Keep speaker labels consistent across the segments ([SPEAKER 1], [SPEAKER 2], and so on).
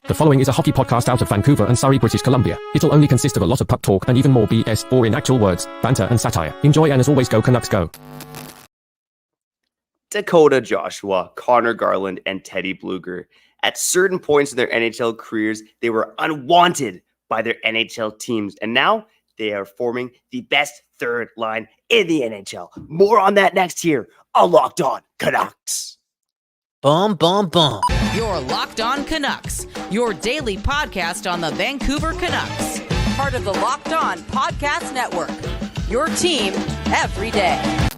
[SPEAKER 1] The following is a hockey podcast out of Vancouver and Surrey, British Columbia. It'll only consist of a lot of puck talk and even more BS, or in actual words, banter and satire. Enjoy, and as always, go Canucks go.
[SPEAKER 2] Dakota Joshua, Conor Garland, and Teddy Blueger. At certain points in their NHL careers, they were unwanted by their NHL teams, and now they are forming the best third line in the NHL. More on that next here on Locked On Canucks.
[SPEAKER 3] Boom, boom, boom.
[SPEAKER 4] You're Locked On Canucks, your daily podcast on the Vancouver Canucks. Part of the Locked On Podcast Network, your team every day.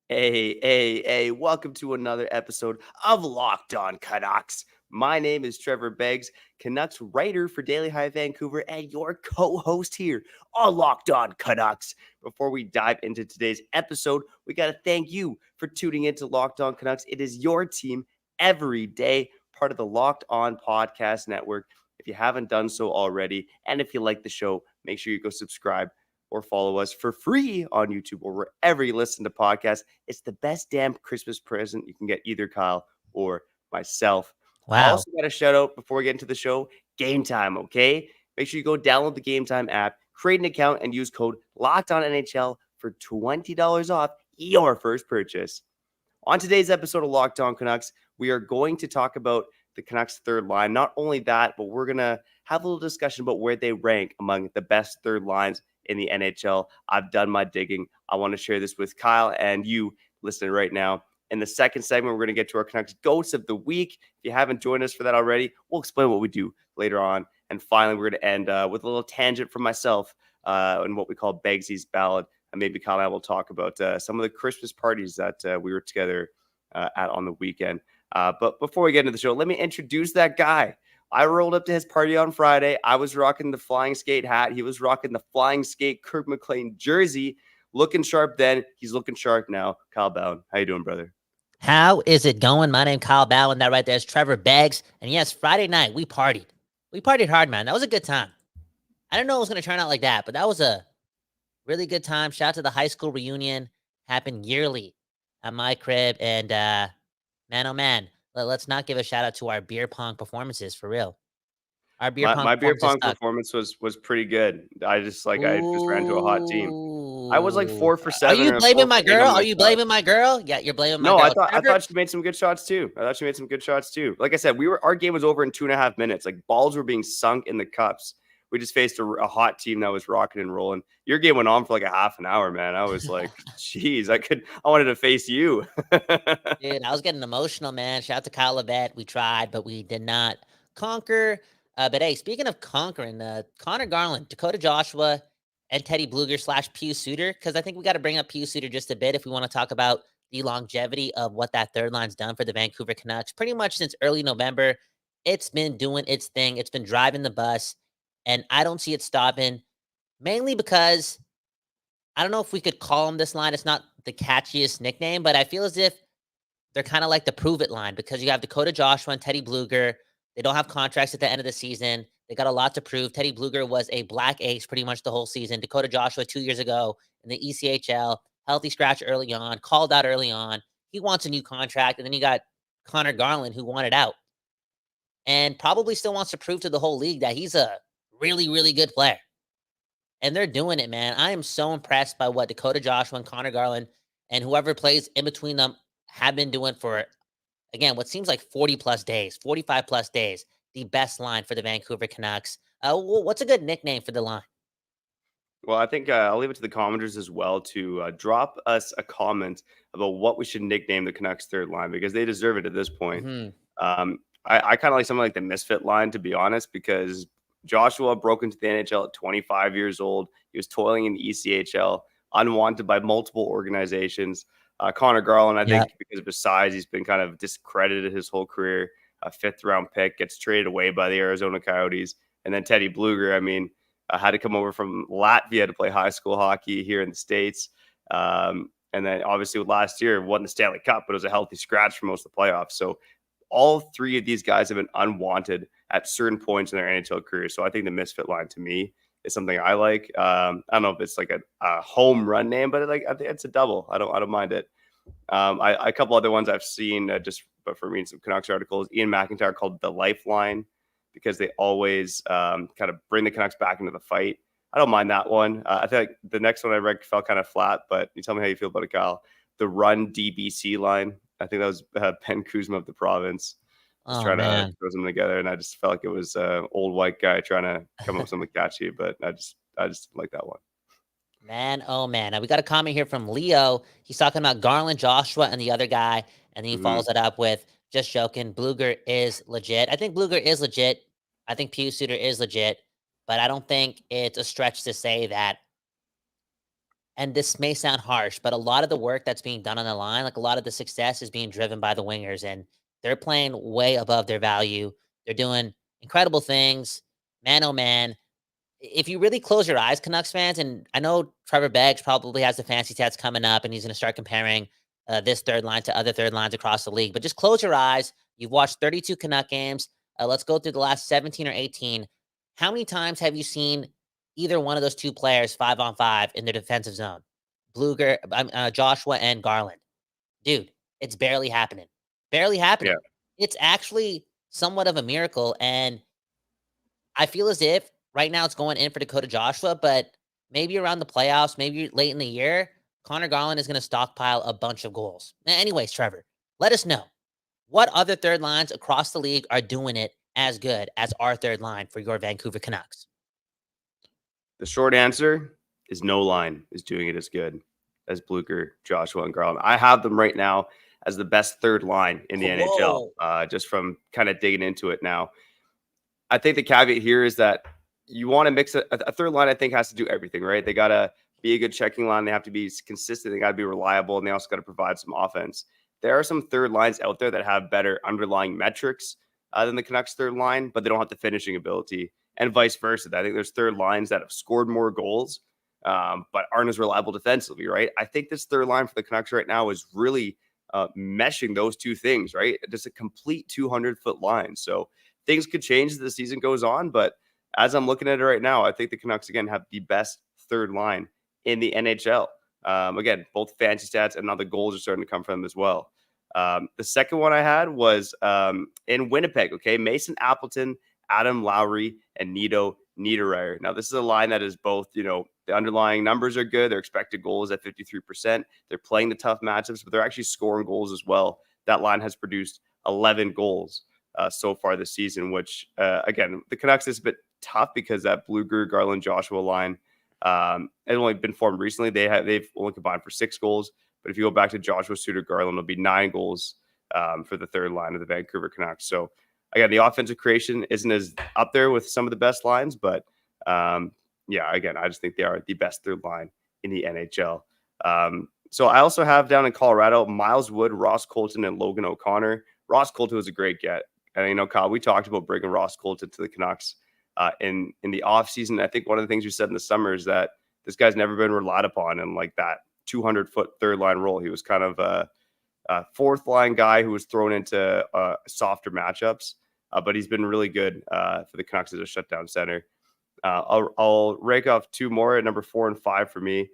[SPEAKER 2] Hey, welcome to another episode of Locked On Canucks. My name is Trevor Beggs, Canucks writer for Daily High Vancouver and your co-host here on Locked On Canucks. Before we dive into today's episode, we got to thank you for tuning into Locked On Canucks. It is your team every day, part of the Locked On Podcast Network. If you haven't done so already, and if you like the show, make sure you go subscribe or follow us for free on YouTube or wherever you listen to podcasts. It's the best damn Christmas present you can get either Kyle or myself.
[SPEAKER 3] Wow.
[SPEAKER 2] I also got a shout out before we get into the show, Game Time, okay? Make sure you go download the Game Time app, create an account, and use code LOCKEDONNHL for $20 off your first purchase. On today's episode of Locked On Canucks, we are going to talk about the Canucks third line. Not only that, but we're going to have a little discussion about where they rank among the best third lines in the NHL. I've done my digging. I want to share this with Kyle and you listening right now. In the second segment, we're going to get to our Canucks Ghosts of the Week. If you haven't joined us for that already, we'll explain what we do later on. And finally, we're going to end with a little tangent from myself and what we call Beggsy's ballot. And maybe Kyle and I will talk about some of the Christmas parties that we were together at on the weekend. But before we get into the show, let me introduce that guy. I rolled up to his party on Friday. I was rocking the flying skate hat. He was rocking the flying skate Kirk McLean jersey. Looking sharp then. He's looking sharp now. Kyle Ballard. How you doing, brother?
[SPEAKER 3] How is it going? My name is Kyle Ballard. That right there is Trevor Beggs. And yes, Friday night, we partied. We partied hard, man. That was a good time. I didn't know it was going to turn out like that, but that was a really good time. Shout out to the high school reunion. Happened yearly at my crib. And man, oh man, let's not give a shout out to our beer pong performances for real. Our beer pong
[SPEAKER 2] my beer pong performance was pretty good. I just ran into a hot team. I was like 4 for 7.
[SPEAKER 3] Are you blaming my girl? Are you blaming my girl? Yeah, you're blaming my girl.
[SPEAKER 2] No, I thought she made some good shots too. Like I said, our game was over in 2.5 minutes. Like balls were being sunk in the cups. We just faced a hot team that was rocking and rolling. Your game went on for like a half an hour, man. I was like, geez, I wanted to face you.
[SPEAKER 3] Dude, I was getting emotional, man. Shout out to Kyle Levette. We tried, but we did not conquer. But hey, speaking of conquering, Conor Garland, Dakota Joshua, and Teddy Blueger / Pius Suter, because I think we got to bring up Pius Suter just a bit if we want to talk about the longevity of what that third line's done for the Vancouver Canucks. Pretty much since early November, it's been doing its thing. It's been driving the bus, and I don't see it stopping, mainly because I don't know if we could call them this line. It's not the catchiest nickname, but I feel as if they're kind of like the prove it line because you have Dakota Joshua and Teddy Blueger. They don't have contracts at the end of the season. They got a lot to prove. Teddy Blueger was a black ace pretty much the whole season. Dakota Joshua 2 years ago in the ECHL, healthy scratch early on, called out early on. He wants a new contract. And then you got Conor Garland who wanted out and probably still wants to prove to the whole league that he's a really, really good player. And they're doing it, man. I am so impressed by what Dakota Joshua and Conor Garland and whoever plays in between them have been doing for, again, what seems like 40 plus days, 45 plus days, the best line for the Vancouver Canucks. What's a good nickname for the line?
[SPEAKER 2] Well, I think I'll leave it to the commenters as well to drop us a comment about what we should nickname the Canucks third line because they deserve it at this point.
[SPEAKER 3] Mm-hmm.
[SPEAKER 2] I kind of like something like the misfit line, to be honest, because Joshua broke into the NHL at 25 years old. He was toiling in the ECHL, unwanted by multiple organizations. Conor Garland, I think because of his size, he's been kind of discredited his whole career. A 5th round pick gets traded away by the Arizona Coyotes. And then Teddy Blueger, I mean, had to come over from Latvia to play high school hockey here in the States. And then obviously last year won the Stanley Cup, but it was a healthy scratch for most of the playoffs. So all three of these guys have been unwanted at certain points in their NHL career. So I think the misfit line to me is something I like. I don't know if it's like a home run name, but I think it's a double. I don't mind it. A couple other ones I've seen just but from reading some Canucks articles, Ian McIntyre called it the lifeline because they always kind of bring the Canucks back into the fight. I don't mind that one. I feel like the next one I read fell kind of flat, but you tell me how you feel about it, Kyle. The run DBC line. I think that was Ben Kuzma of the province. Just trying to throw them together, and I just felt like it was an old white guy trying to come up with something catchy, but I just like that one.
[SPEAKER 3] Man, oh man. Now we got a comment here from Leo. He's talking about Garland, Joshua, and the other guy, and then he follows it up with, just joking, Blueger is legit. I think Blueger is legit. I think Pius Suter is legit, but I don't think it's a stretch to say that, and this may sound harsh, but a lot of the work that's being done on the line, like a lot of the success is being driven by the wingers, and they're playing way above their value. They're doing incredible things. Man, oh man. If you really close your eyes, Canucks fans, and I know Trevor Beggs probably has the fancy stats coming up, and he's going to start comparing this third line to other third lines across the league, but just close your eyes. You've watched 32 Canuck games. Let's go through the last 17 or 18. How many times have you seen either one of those two players 5-on-5 in their defensive zone? Blueger, Joshua and Garland. Dude, it's barely happening. Barely happening. Yeah. It's actually somewhat of a miracle, and I feel as if right now it's going in for Dakota Joshua, but maybe around the playoffs, maybe late in the year, Conor Garland is going to stockpile a bunch of goals. Anyways, Trevor, let us know what other third lines across the league are doing it as good as our third line for your Vancouver Canucks.
[SPEAKER 2] The short answer is no line is doing it as good as Blueger, Joshua, and Garland. I have them right now as the best third line in the NHL, just from kind of digging into it now. I think the caveat here is that you want to mix a third line. I think has to do everything, right? They got to be a good checking line. They have to be consistent. They got to be reliable, and they also got to provide some offense. There are some third lines out there that have better underlying metrics than the Canucks third line, but they don't have the finishing ability, and vice versa. I think there's third lines that have scored more goals, but aren't as reliable defensively, right? I think this third line for the Canucks right now is really meshing those two things, right? Just a complete 200-foot line. So things could change as the season goes on, but as I'm looking at it right now, I think the Canucks, again, have the best third line in the NHL. Again, both fancy stats and now the goals are starting to come from them as well. The second one I had was in Winnipeg, okay? Mason Appleton, Adam Lowry, and Nito Niederreiter. Now, this is a line that is both, the underlying numbers are good. Their expected goals at 53%. They're playing the tough matchups, but they're actually scoring goals as well. That line has produced 11 goals so far this season, which, again, the Canucks is a bit tough because that Blueger, Garland, Joshua line has only been formed recently. They've only combined for 6 goals. But if you go back to Joshua, Suter, Garland, it'll be 9 goals for the third line of the Vancouver Canucks. So, again, the offensive creation isn't as up there with some of the best lines, but again, I just think they are the best third line in the NHL. So I also have down in Colorado, Miles Wood, Ross Colton, and Logan O'Connor. Ross Colton was a great get. And, Kyle, we talked about bringing Ross Colton to the Canucks in the offseason. I think one of the things you said in the summer is that this guy's never been relied upon in like that 200-foot third line role. He was kind of a fourth line guy who was thrown into softer matchups, but he's been really good for the Canucks as a shutdown center. I'll rank off 2 more at number 4 and 5 for me.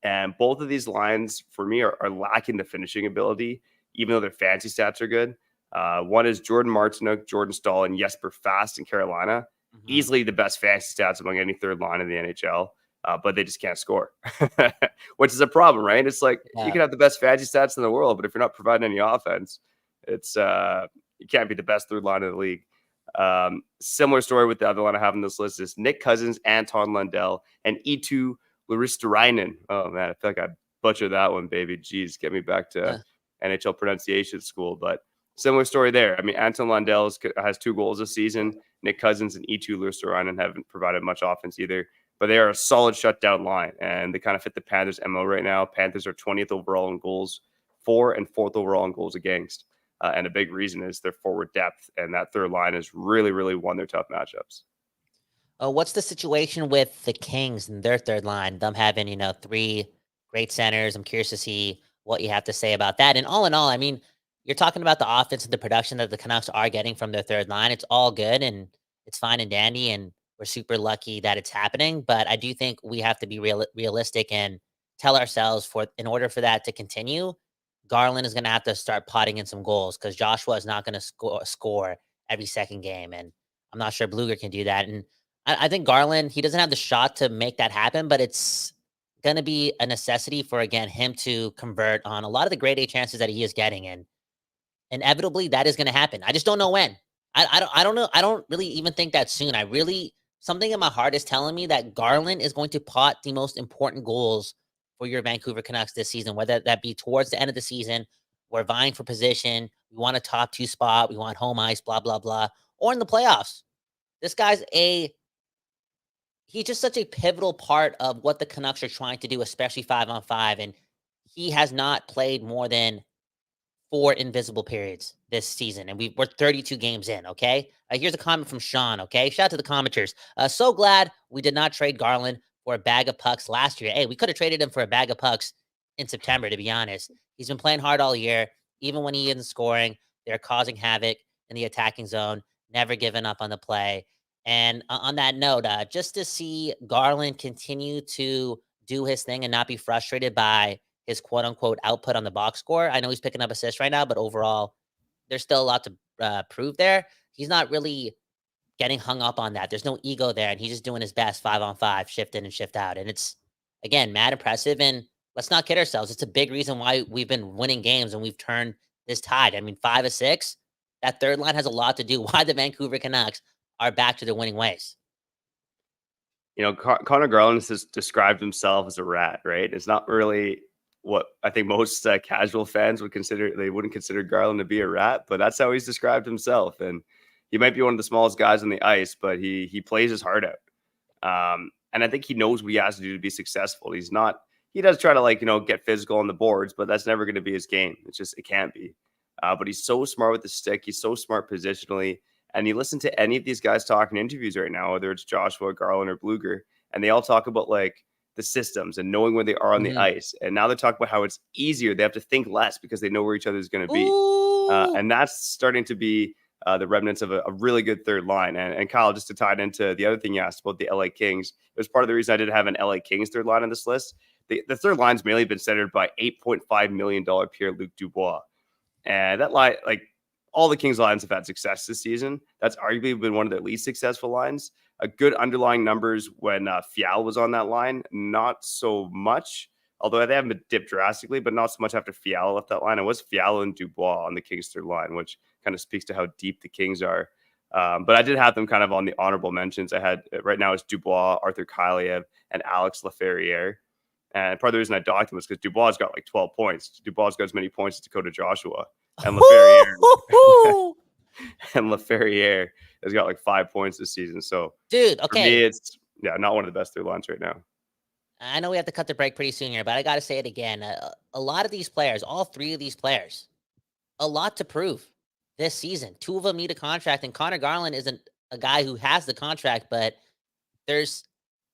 [SPEAKER 2] And both of these lines for me are lacking the finishing ability, even though their fancy stats are good. One is Jordan Martinook, Jordan Staal, and Jesper Fast in Carolina. Easily the best fantasy stats among any third line in the NHL, but they just can't score, which is a problem, right? It's like you can have the best fantasy stats in the world, but if you're not providing any offense, it's you can't be the best third line in the league. Similar story with the other one I have on this list is Nick Cousins, Anton Lundell, and Eetu Luostarinen. Oh, man, I feel like I butchered that one, baby. Jeez, get me back to NHL pronunciation school, but similar story there. I mean, Anton Lundell has 2 goals this season. Nick Cousins and Eetu Luostarinen haven't provided much offense either, but they are a solid shutdown line, and they kind of fit the Panthers' MO right now. Panthers are 20th overall in goals for and 4th overall in goals against, and a big reason is their forward depth, and that third line has really, really won their tough matchups.
[SPEAKER 3] What's the situation with the Kings and their third line? Them having, 3 great centers. I'm curious to see what you have to say about that. And all in all, I mean, you're talking about the offense and the production that the Canucks are getting from their third line. It's all good and it's fine and dandy, and we're super lucky that it's happening. But I do think we have to be realistic and tell ourselves in order for that to continue, Garland is going to have to start potting in some goals because Joshua is not going to score every second game. And I'm not sure Blueger can do that. And I think Garland, he doesn't have the shot to make that happen, but it's going to be a necessity for, again, him to convert on a lot of the grade A chances that he is getting. And inevitably that is going to happen. I just don't know when. I don't know. I don't really even think that soon. Something in my heart is telling me that Garland is going to pot the most important goals for your Vancouver Canucks this season, whether that be towards the end of the season, we're vying for position, we want a top 2 spot, we want home ice, blah, blah, blah, or in the playoffs. This guy's he's just such a pivotal part of what the Canucks are trying to do, especially 5-on-5, and he has not played more than 4 invisible periods this season, and we're 32 games in, okay? Here's a comment from Sean, okay? Shout out to the commenters. So glad we did not trade Garland for a bag of pucks last year. Hey, we could have traded him for a bag of pucks in September, to be honest. He's been playing hard all year. Even when he isn't scoring, they're causing havoc in the attacking zone, never giving up on the play. And on that note, just to see Garland continue to do his thing and not be frustrated by his quote-unquote output on the box score. I know he's picking up assists right now, but overall, there's still a lot to prove there. He's not really getting hung up on that. There's no ego there, and he's just doing his best 5-on-5, shift in and shift out. And it's, again, mad impressive. And let's not kid ourselves. It's a big reason why we've been winning games and we've turned this tide. I mean, 5 of 6, that third line has a lot to do why the Vancouver Canucks are back to their winning ways.
[SPEAKER 2] Conor Garland has described himself as a rat, right? It's not really what I think most casual fans would consider. They wouldn't consider Garland to be a rat, but that's how he's described himself. And he might be one of the smallest guys on the ice, but he plays his heart out. And I think he knows what he has to do to be successful. He does try to get physical on the boards, but that's never going to be his game. It can't be. But he's so smart with the stick. He's so smart positionally. And you listen to any of these guys talk in interviews right now, whether it's Joshua, Garland, or Blueger, and they all talk about the systems and knowing where they are on the ice. And now they talk about how it's easier. They have to think less because they know where each other is going to be. And that's starting to be the remnants of a really good third line. And Kyle, just to tie it into the other thing you asked about the LA Kings, it was part of the reason I didn't have an LA Kings third line on this list. The third line's mainly been centered by $8.5 million Pierre-Luc Dubois. And that line, all the Kings lines have had success this season. That's arguably been one of their least successful lines. Good underlying numbers when Fiala was on that line, not so much. Although they haven't dipped drastically, but not so much after Fiala left that line. It was Fiala and Dubois on the Kings third line, which kind of speaks to how deep the Kings are. But I did have them kind of on the honorable mentions. I had right now it's Dubois, Arthur Kyliev, and Alex Laferriere. And part of the reason I docked him was because Dubois got 12 points. Dubois got as many points as Dakota Joshua. And Laferriere has got 5 points this season. So,
[SPEAKER 3] dude, okay.
[SPEAKER 2] For me, it's not one of the best third lines right now.
[SPEAKER 3] I know we have to cut the break pretty soon here, but I got to say it again. A lot of these players, all 3 of these players, a lot to prove this season. 2 of them need a contract, and Conor Garland isn't a guy who has the contract, but there's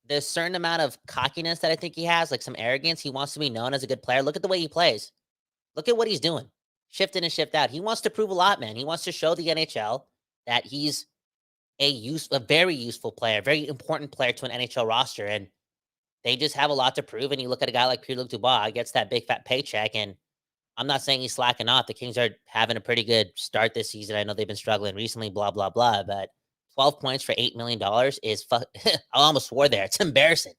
[SPEAKER 3] a certain amount of cockiness that I think he has, some arrogance. He wants to be known as a good player. Look at the way he plays. Look at what he's doing. Shift in and shift out. He wants to prove a lot, man. He wants to show the NHL that he's a very useful player, very important player to an NHL roster, and they just have a lot to prove. And you look at a guy like Pierre-Luc Dubois, gets that big fat paycheck, and I'm not saying he's slacking off. The Kings are having a pretty good start this season. I know they've been struggling recently, blah, blah, blah, but 12 points for $8 million is I almost swore there. It's embarrassing.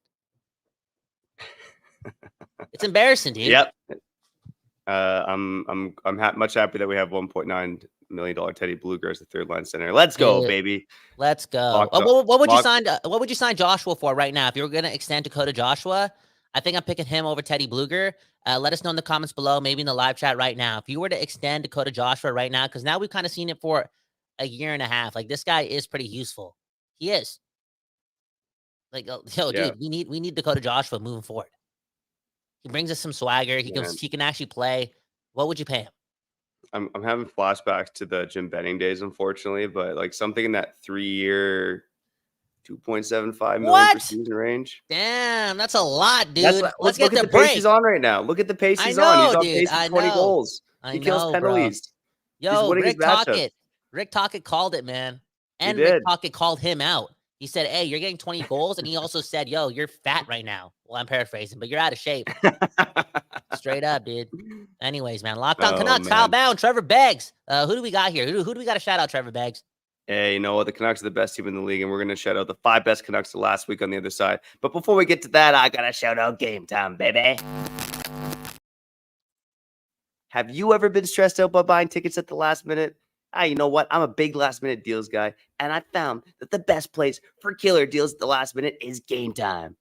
[SPEAKER 3] It's embarrassing, dude.
[SPEAKER 2] Yep. I'm much happy that we have $1.9 million Teddy Blueger as the third line center. Let's go, baby.
[SPEAKER 3] Let's go. What would you sign Joshua for right now? If you were going to extend Dakota Joshua, I think I'm picking him over Teddy Blueger. Let us know in the comments below, maybe in the live chat right now. If you were to extend Dakota Joshua right now, because now we've kind of seen it for a year and a half. This guy is pretty useful. He is. Dude, we need Dakota Joshua moving forward. He brings us some swagger. He can actually play. What would you pay him?
[SPEAKER 2] I'm having flashbacks to the Jim Benning days, unfortunately, but something in that 3-year, $2.75 million per season range.
[SPEAKER 3] Damn, that's a lot, dude. Let's get the
[SPEAKER 2] pace he's on right now. Look at the pace he's on. He's on pace for 20 goals. He kills penalties.
[SPEAKER 3] Yo, Rick Tocchet called it, man. And Rick Tocchet called him out. He said, hey, you're getting 20 goals. And he also said, yo, you're fat right now. Well, I'm paraphrasing, but you're out of shape. Straight up, dude. Anyways, man. Locked On Canucks, Kyle Bound, Trevor Beggs. Who do we got here? Who do we got to shout out, Trevor Beggs?
[SPEAKER 2] Hey, you know what? The Canucks are the best team in the league, and we're going to shout out the 5 best Canucks last week on the other side. But before we get to that, I got to shout out Game Time, baby. Have you ever been stressed out by buying tickets at the last minute? You know what? I'm a big last minute deals guy, and I found that the best place for killer deals at the last minute is Game Time.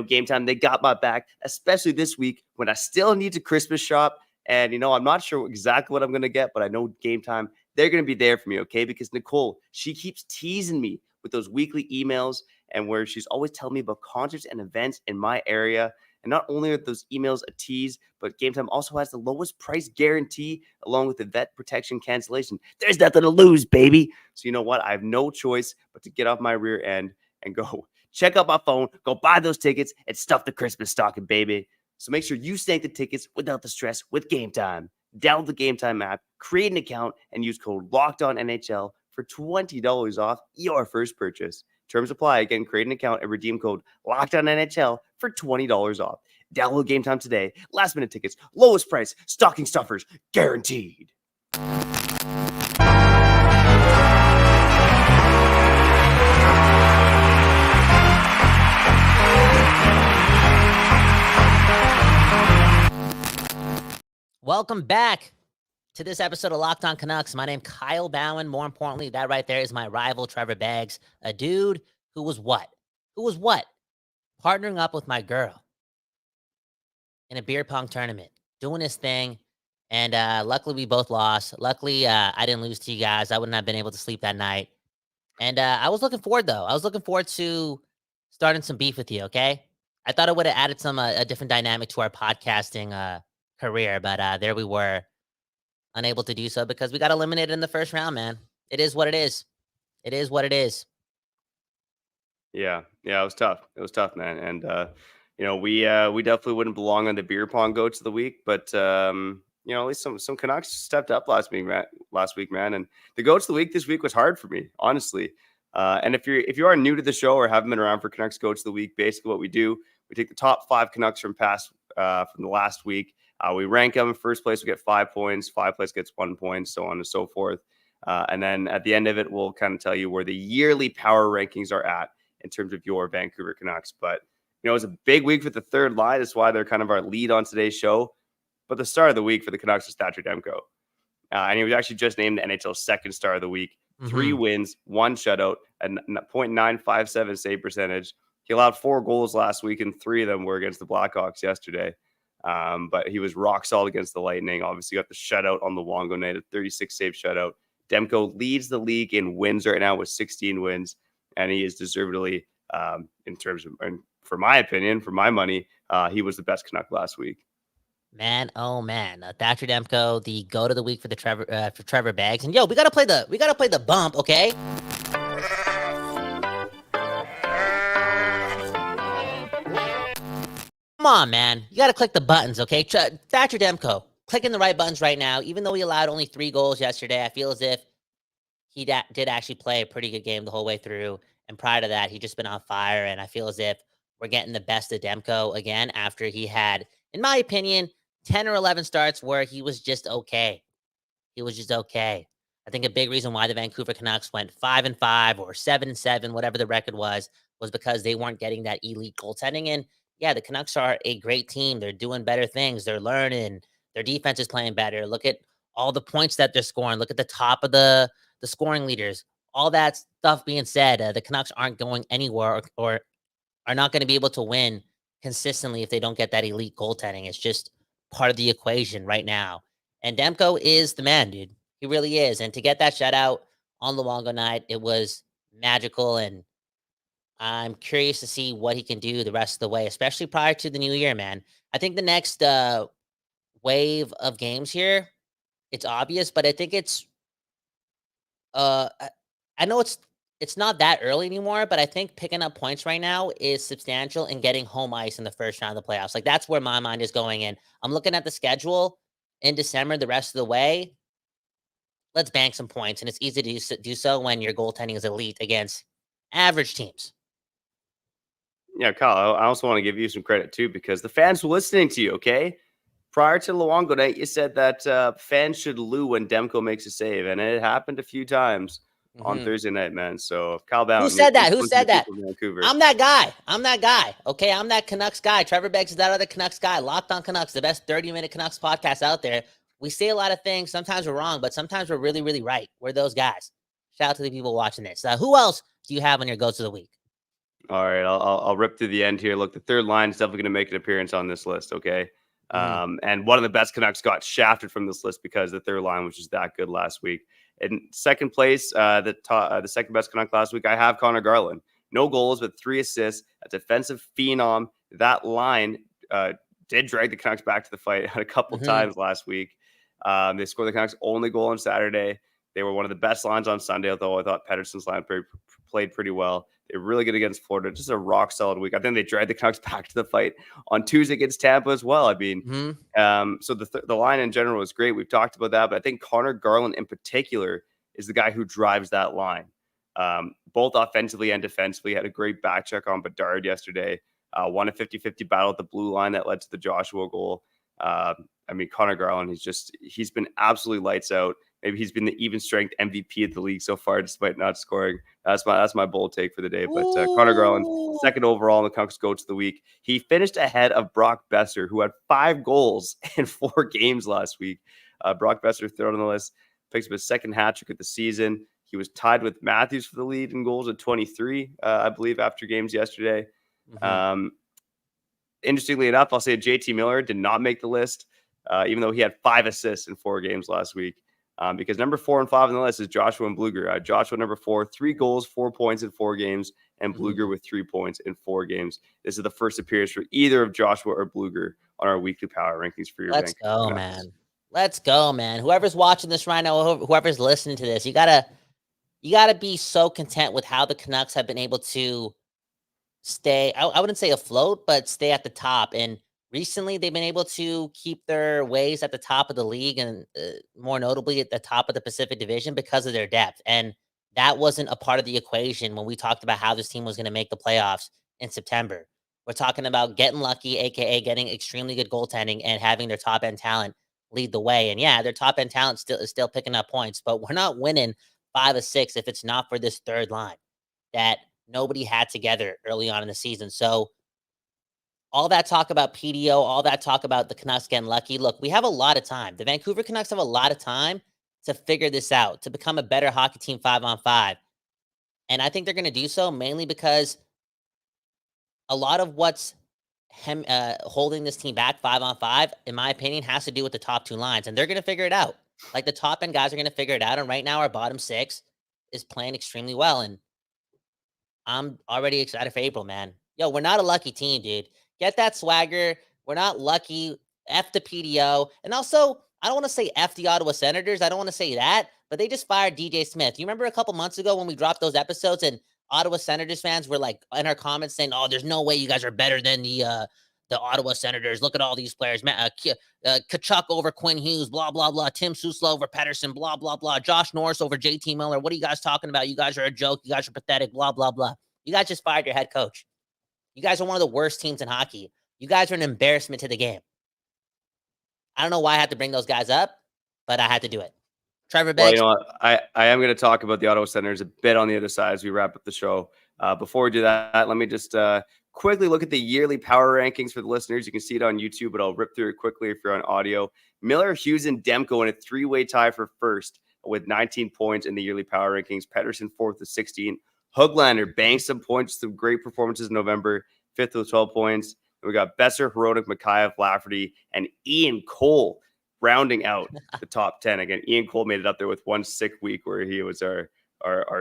[SPEAKER 2] Game Time, they got my back, especially this week when I still need to Christmas shop. And, I'm not sure exactly what I'm going to get, but I know Game Time, they're going to be there for me, okay? Because Nicole, she keeps teasing me with those weekly emails and where she's always telling me about concerts and events in my area. And not only are those emails a tease, but Game Time also has the lowest price guarantee along with the vet protection cancellation. There's nothing to lose, baby. So you know what? I have no choice but to get off my rear end and go check out my phone, go buy those tickets, and stuff the Christmas stocking, baby. So make sure you snag the tickets without the stress with Game Time. Download the Game Time app, create an account, and use code LOCKEDONNHL for $20 off your first purchase. Terms apply. Again, create an account and redeem code LOCKEDONNHL for $20 off. Download Game Time today. Last minute tickets, lowest price, stocking stuffers, guaranteed.
[SPEAKER 3] Welcome back to this episode of Locked On Canucks. My name is Kyle Bowen. More importantly, that right there is my rival, Trevor Beggs, a dude who was what? Partnering up with my girl in a beer pong tournament, doing his thing. And luckily, we both lost. Luckily, I didn't lose to you guys. I wouldn't have been able to sleep that night. And I was looking forward, though. I was looking forward to starting some beef with you, okay? I thought it would have added some a different dynamic to our podcasting career, but there we were, unable to do so because we got eliminated in the first round, man. It is what it is. It is what it is.
[SPEAKER 2] Yeah, it was tough. It was tough, man. And we definitely wouldn't belong on the beer pong goats of the week, but at least some Canucks stepped up last week, man. And the goats of the week this week was hard for me, honestly. And if you are new to the show or haven't been around for Canucks goats of the week, basically what we do, we take the top 5 Canucks from the last week. We rank them. In first place, we get 5 points. 5th place gets 1 point, so on and so forth. And then at the end of it, we'll kind of tell you where the yearly power rankings are at in terms of your Vancouver Canucks. But, it was a big week for the third line. That's why they're kind of our lead on today's show. But the star of the week for the Canucks is Thatcher Demko. And he was actually just named the NHL's second star of the week. 3 wins, 1 shutout, and .957 save percentage. He allowed 4 goals last week, and 3 of them were against the Blackhawks yesterday. But he was rock solid against the Lightning. Obviously, got the shutout on the Wongo night, a 36 save shutout. Demko leads the league in wins right now with 16 wins, and he is deservedly, in terms of, and for my opinion, for my money, he was the best Canuck last week.
[SPEAKER 3] Man, oh man, Thatcher Demko, the goat of the week for Trevor Beggs, and yo, we gotta play the bump, okay? Come on, man. You got to click the buttons, okay? Thatcher Demko, clicking the right buttons right now. Even though he allowed only 3 goals yesterday, I feel as if he did actually play a pretty good game the whole way through. And prior to that, he just been on fire. And I feel as if we're getting the best of Demko again after he had, in my opinion, 10 or 11 starts where he was just okay. He was just okay. I think a big reason why the Vancouver Canucks went 5-5 or 7-7, whatever the record was because they weren't getting that elite goaltending. And yeah, the Canucks are a great team. They're doing better things. They're learning. Their defense is playing better. Look at all the points that they're scoring. Look at the top of the scoring leaders. All that stuff being said, the Canucks aren't going anywhere or are not going to be able to win consistently if they don't get that elite goaltending. It's just part of the equation right now. And Demko is the man, dude. He really is. And to get that shutout on the Wongo night, it was magical. And I'm curious to see what he can do the rest of the way, especially prior to the new year, man. I think the next wave of games here, it's obvious, but I think it's I know it's not that early anymore, but I think picking up points right now is substantial in getting home ice in the first round of the playoffs. Like, that's where my mind is going in. I'm looking at the schedule in December the rest of the way. Let's bank some points, and it's easy to do so when your goaltending is elite against Average teams.
[SPEAKER 2] Yeah, Kyle, I also want to give you some credit too, because the fans were listening to you, okay? Prior to Luongo night, you said that fans should loo when Demko makes a save, and it happened a few times on Thursday night, man. So, Kyle Bowden,
[SPEAKER 3] Who said that? Who said that?
[SPEAKER 2] Vancouver.
[SPEAKER 3] I'm that guy. I'm that guy. Okay, I'm that Canucks guy. Trevor Beggs is that other Canucks guy. Locked on Canucks, the best 30-minute Canucks podcast out there. We say a lot of things. Sometimes we're wrong, but sometimes we're really, really right. We're those guys. Shout out to the people watching this. Who else do you have on your goats of the week?
[SPEAKER 2] All right, I'll rip through the end here. Look, the third line is definitely going to make an appearance on this list, okay? And one of the best Canucks got shafted from this list because the third line was just that good last week. In second place, the second best Canuck last week, I have Conor Garland. No goals, but 3 assists, a defensive phenom. That line did drag the Canucks back to the fight a couple times last week. They scored the Canucks' only goal on Saturday. They were one of the best lines on Sunday, although I thought Pettersson's line played pretty well. They're really good against Florida. Just a rock solid week. I think they dragged the Canucks back to the fight on Tuesday against Tampa as well. I mean, so the line in general was great. We've talked about that, but I think Conor Garland in particular is the guy who drives that line. Both offensively and defensively. Had a great back check on Bedard yesterday. Won a 50-50 battle at the blue line that led to the Joshua goal. I mean, Conor Garland, he's been absolutely lights out. Maybe he's been the even strength MVP of the league so far, despite not scoring. That's my bold take for the day. But Conor Garland, second overall in the Canucks Goats of the week. He finished ahead of Brock Besser, who had 5 goals in 4 games last week. Brock Besser third on the list, picks up his second hat trick of the season. He was tied with Matthews for the lead in goals at 23, I believe, after games yesterday. Interestingly enough, I'll say JT Miller did not make the list, even though he had 5 assists in 4 games last week. Because number 4 and 5 on the list is Joshua and Blueger. Joshua, number 4, 3 goals, 4 points in 4 games, and Blueger with 3 points in 4 games. This is the first appearance for either of Joshua or Blueger on our weekly power rankings for your
[SPEAKER 3] Let's go, man. Let's go, man. Whoever's watching this right now, whoever's listening to this, you gotta be so content with how the Canucks have been able to stay, I wouldn't say afloat, but stay at the top. And recently, they've been able to keep their ways at the top of the league and more notably at the top of the Pacific Division because of their depth. And that wasn't a part of the equation when we talked about how this team was going to make the playoffs in September. We're talking about getting lucky, a.k.a. getting extremely good goaltending and having their top-end talent lead the way. And yeah, their top-end talent is still picking up points, but we're not winning 5 of 6 if it's not for this third line that nobody had together early on in the season. So all that talk about PDO, all that talk about the Canucks getting lucky. Look, we have a lot of time. The Vancouver Canucks have a lot of time to figure this out, to become a better hockey team 5-on-5. And I think they're going to do so mainly because a lot of what's holding this team back 5-on-5, in my opinion, has to do with the top 2 lines. And they're going to figure it out. Like the top end guys are going to figure it out. And right now our bottom 6 is playing extremely well. And I'm already excited for April, man. Yo, we're not a lucky team, dude. Get that swagger. We're not lucky. F the PDO. And also, I don't want to say F the Ottawa Senators. I don't want to say that, but they just fired DJ Smith. You remember a couple months ago when we dropped those episodes and Ottawa Senators fans were like in our comments saying, oh, there's no way you guys are better than the Ottawa Senators. Look at all these players. Kachuk over Quinn Hughes, blah, blah, blah. Tim Suslo over Pettersson, blah, blah, blah. Josh Norris over JT Miller. What are you guys talking about? You guys are a joke. You guys are pathetic, blah, blah, blah. You guys just fired your head coach. You guys are one of the worst teams in hockey. You guys are an embarrassment to the game. I don't know why I had to bring those guys up, but I had to do it. Trevor Beggs.
[SPEAKER 2] Well, you know what? I am going to talk about the Ottawa Senators a bit on the other side as we wrap up the show. Before we do that, let me just quickly look at the yearly power rankings for the listeners. You can see it on YouTube, but I'll rip through it quickly if you're on audio. Miller, Hughes, and Demko in a 3-way tie for first with 19 points in the yearly power rankings. Pettersson fourth with 16. Hoglander banks some points, some great performances in November, 5th with 12 points. And we got Besser, Hronek, Mikheyev, Lafferty, and Ian Cole rounding out the top 10. Again, Ian Cole made it up there with one sick week where he was our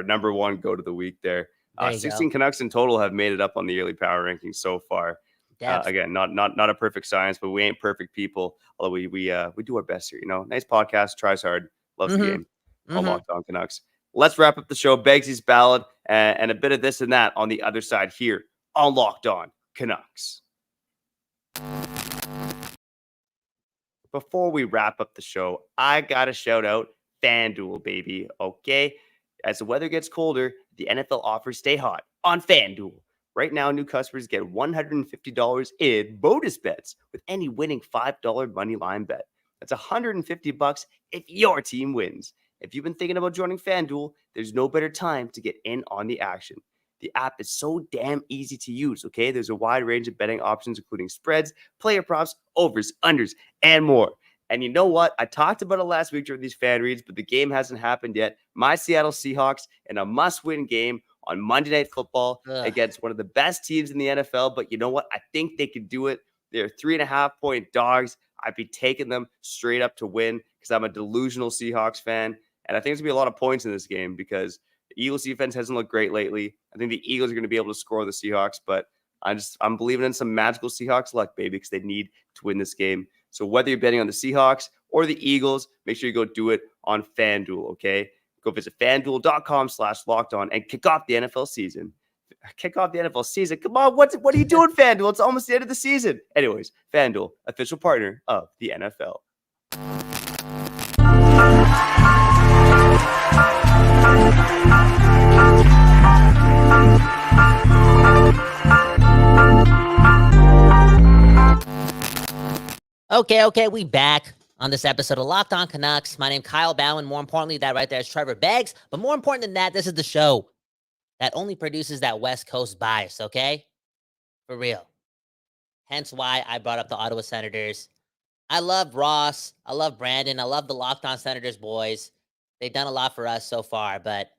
[SPEAKER 2] number 1 goat of the week there. 16 Canucks in total have made it up on the yearly power rankings so far. Again, not a perfect science, but we ain't perfect people. Although we do our best here. You know, nice podcast, tries hard, loves the game. All Locked On Canucks. Let's wrap up the show. Beggsy's ballad and a bit of this and that on the other side here on Locked On Canucks. Before we wrap up the show, I got to shout out FanDuel, baby. Okay. As the weather gets colder, the NFL offers stay hot on FanDuel. Right now, new customers get $150 in bonus bets with any winning $5 money line bet. That's $150 if your team wins. If you've been thinking about joining FanDuel, there's no better time to get in on the action. The app is so damn easy to use, okay? There's a wide range of betting options, including spreads, player props, overs, unders, and more. And you know what? I talked about it last week during these fan reads, but the game hasn't happened yet. My Seattle Seahawks in a must-win game on Monday Night Football against one of the best teams in the NFL. But you know what? I think they could do it. They're 3.5-point dogs. I'd be taking them straight up to win because I'm a delusional Seahawks fan. And I think there's going to be a lot of points in this game because the Eagles defense hasn't looked great lately. I think the Eagles are going to be able to score the Seahawks, but I'm believing in some magical Seahawks luck, baby, because they need to win this game. So whether you're betting on the Seahawks or the Eagles, make sure you go do it on FanDuel, okay? Go visit FanDuel.com/lockedon and kick off the NFL season. Kick off the NFL season? Come on, what are you doing, FanDuel? It's almost the end of the season. Anyways, FanDuel, official partner of the NFL.
[SPEAKER 3] Okay, we back on this episode of Locked On Canucks. My name's Kyle Bowen. More importantly, that right there is Trevor Beggs. But more important than that, this is the show that only produces that West Coast bias, okay? For real. Hence why I brought up the Ottawa Senators. I love Ross. I love Brandon. I love the Locked On Senators boys. They've done a lot for us so far, but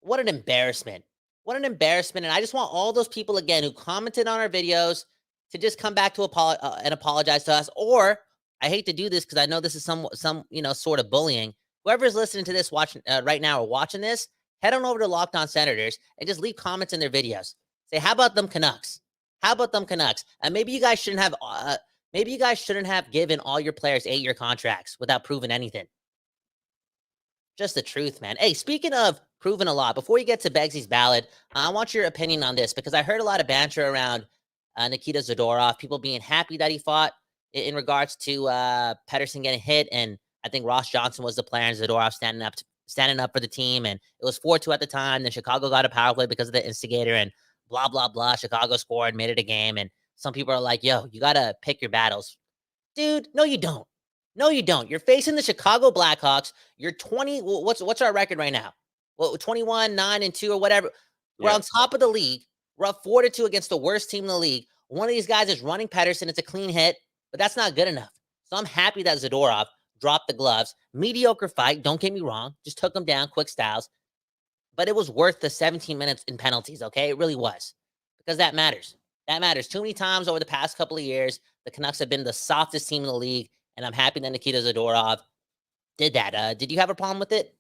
[SPEAKER 3] what an embarrassment. What an embarrassment. And I just want all those people, again, who commented on our videos to just come back to and apologize to us. Or I hate to do this because I know this is some sort of bullying. Whoever's listening to this watching right now or watching this, head on over to Locked On Senators and just leave comments in their videos. Say, how about them Canucks? How about them Canucks? And maybe you guys shouldn't have given all your players 8-year contracts without proving anything. Just the truth, man. Hey, speaking of proving a lot, before you get to Beggsy's ballot, I want your opinion on this because I heard a lot of banter around Nikita Zadorov, people being happy that he fought in regards to Pettersson getting hit, and I think Ross Johnson was the player and Zadorov standing up for the team, and it was 4-2 at the time. Then Chicago got a power play because of the instigator, and blah, blah, blah. Chicago scored, made it a game, and some people are like, yo, you got to pick your battles. Dude, no, you don't. No, you don't. You're facing the Chicago Blackhawks. You're 20. What's our record right now? Well, 21, 9-2 or whatever. We're on top of the league. We're up 4-2 against the worst team in the league. One of these guys is running Pettersson. It's a clean hit, but that's not good enough. So I'm happy that Zadorov dropped the gloves. Mediocre fight. Don't get me wrong. Just took him down, quick styles. But it was worth the 17 minutes in penalties, okay? It really was. Because that matters. That matters. Too many times over the past couple of years, the Canucks have been the softest team in the league, and I'm happy that Nikita Zadorov did that. Did you have a problem with it?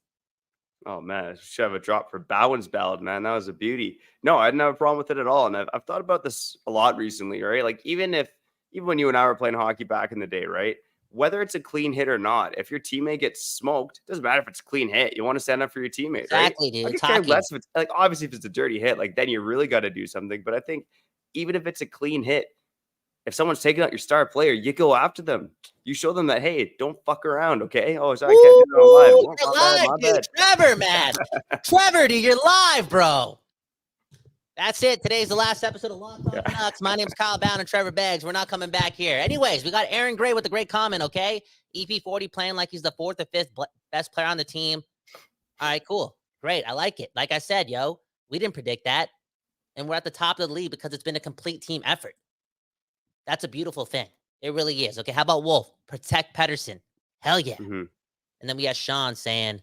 [SPEAKER 2] Oh, man, I should have a drop for Bowen's ballot, man. That was a beauty. No, I didn't have a problem with it at all. And I've thought about this a lot recently, right? Like, even when you and I were playing hockey back in the day, right? Whether it's a clean hit or not, if your teammate gets smoked, it doesn't matter if it's a clean hit. You want to stand up for your teammate,
[SPEAKER 3] exactly,
[SPEAKER 2] right?
[SPEAKER 3] Dude.
[SPEAKER 2] I could care less if it's, like, obviously, if it's a dirty hit, like, then you really got to do something. But I think even if it's a clean hit, if someone's taking out your star player, you go after them. You show them that, hey, don't fuck around, okay? Oh, sorry, I can't do it on live.
[SPEAKER 3] You're live, dude. Trevor, man. Trevor, dude, you're live, bro. That's it. Today's the last episode of Locked On Canucks. My name's Kyle Bound and Trevor Beggs. We're not coming back here. Anyways, we got Aaron Gray with a great comment, okay? EP40 playing like he's the 4th or 5th best player on the team. All right, cool. Great. I like it. Like I said, we didn't predict that. And we're at the top of the league because it's been a complete team effort. That's a beautiful thing. It really is. Okay, how about Wolf? Protect Pettersson. Hell yeah. Mm-hmm. And then we have Sean saying,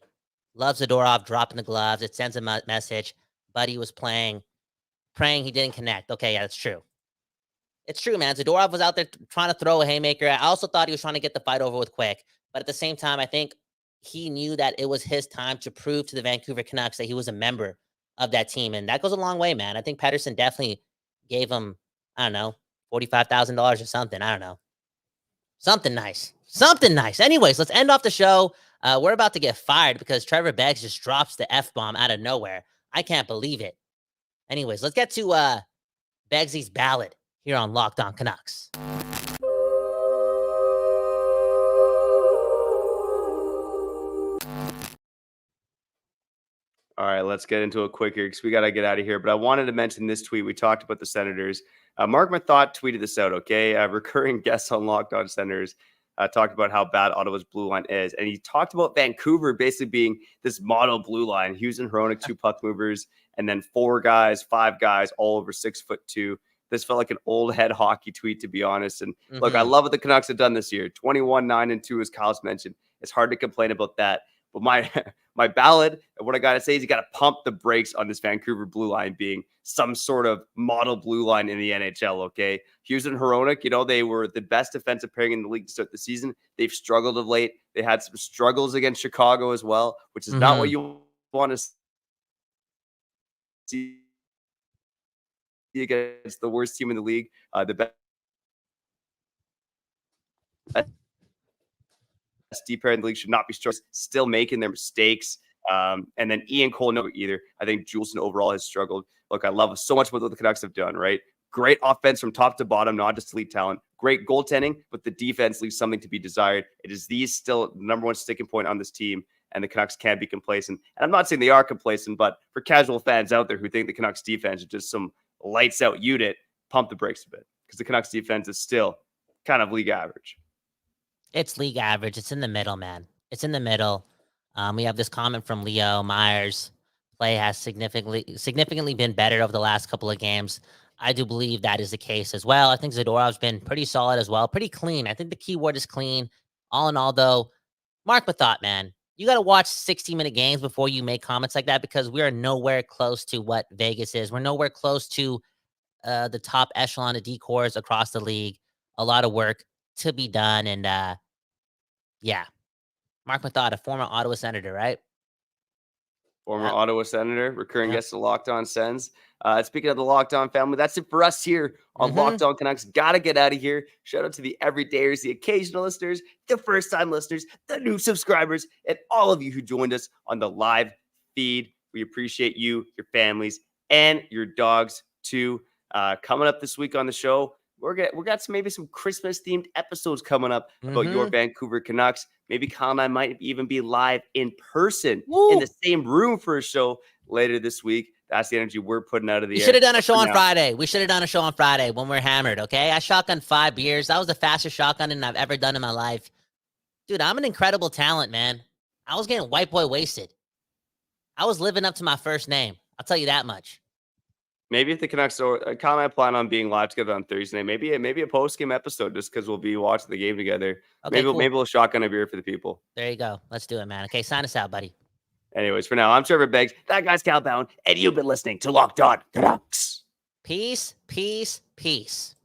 [SPEAKER 3] love Zadorov dropping the gloves. It sends a message. Buddy was praying he didn't connect. Okay, yeah, that's true. It's true, man. Zadorov was out there trying to throw a haymaker. I also thought he was trying to get the fight over with quick. But at the same time, I think he knew that it was his time to prove to the Vancouver Canucks that he was a member of that team. And that goes a long way, man. I think Pettersson definitely gave him, I don't know, $45,000 or something. I don't know. Something nice. Anyways, let's end off the show. We're about to get fired because Trevor Beggs just drops the F-bomb out of nowhere. I can't believe it. Anyways, let's get to Beggsy's ballot here on Locked On Canucks.
[SPEAKER 2] All right, let's get into it quicker because we got to get out of here. But I wanted to mention this tweet. We talked about the Senators. Mark Mathot tweeted this out, okay? Recurring guest on Locked On Senators talked about how bad Ottawa's blue line is. And he talked about Vancouver basically being this model blue line. Hughes and Hronek, 2 puck movers, and then 4 guys, 5 guys, all over 6'2". This felt like an old head hockey tweet, to be honest. And look, I love what the Canucks have done this year. 21-9-2, as Kyle's mentioned. It's hard to complain about that. But my ballad, what I got to say is you got to pump the brakes on this Vancouver blue line being some sort of model blue line in the NHL, okay? Hughes and Hronek, they were the best defensive pairing in the league to start the season. They've struggled of late. They had some struggles against Chicago as well, which is not what you want to see against the worst team in the league. The best deep pair in the league should not be still making their mistakes. And then Ian Cole, no either. I think Juleson overall has struggled. Look, I love so much what the Canucks have done, right? Great offense from top to bottom, not just elite talent. Great goaltending, but the defense leaves something to be desired. It is these still the number one sticking point on this team, and the Canucks can't be complacent. And I'm not saying they are complacent, but for casual fans out there who think the Canucks defense is just some lights out unit, pump the brakes a bit because the Canucks defense is still kind of league average.
[SPEAKER 3] It's league average. It's in the middle, man. It's in the middle. We have this comment from Leo Myers. Play has significantly been better over the last couple of games. I do believe that is the case as well. I think Zadorov's been pretty solid as well. Pretty clean. I think the key word is clean. All in all, though, Mark Mathot, man, you got to watch 60-minute games before you make comments like that because we are nowhere close to what Vegas is. We're nowhere close to the top echelon of decors across the league. A lot of work to be done. And yeah, Mark Mathot, a former Ottawa Senator, right?
[SPEAKER 2] Former Ottawa Senator, recurring guest of Locked On Sens. Speaking of the Locked On family, that's it for us here on Locked On Canucks. Gotta get out of here. Shout out to the everydayers, the occasional listeners, the first-time listeners, the new subscribers, and all of you who joined us on the live feed. We appreciate you, your families, and your dogs too. Coming up this week on the show, we got some Christmas themed episodes coming up about your Vancouver Canucks. Maybe Kyle and I might even be live in person in the same room for a show later this week. That's the energy we're putting out of the air.
[SPEAKER 3] We should have done a show on Friday. We should have done a show on Friday when we're hammered, okay? I shotgunned 5 beers. That was the fastest shotgunning I've ever done in my life. Dude, I'm an incredible talent, man. I was getting white boy wasted. I was living up to my first name. I'll tell you that much.
[SPEAKER 2] Maybe if the Canucks Kyle and I plan on being live together on Thursday, maybe a post-game episode just because we'll be watching the game together. Okay, maybe we'll shotgun a beer for the people.
[SPEAKER 3] There you go. Let's do it, man. Okay, sign us out, buddy.
[SPEAKER 2] Anyways, for now, I'm Trevor Beggs. That guy's Cal Bound, and you've been listening to Locked On Canucks.
[SPEAKER 3] Peace, peace, peace.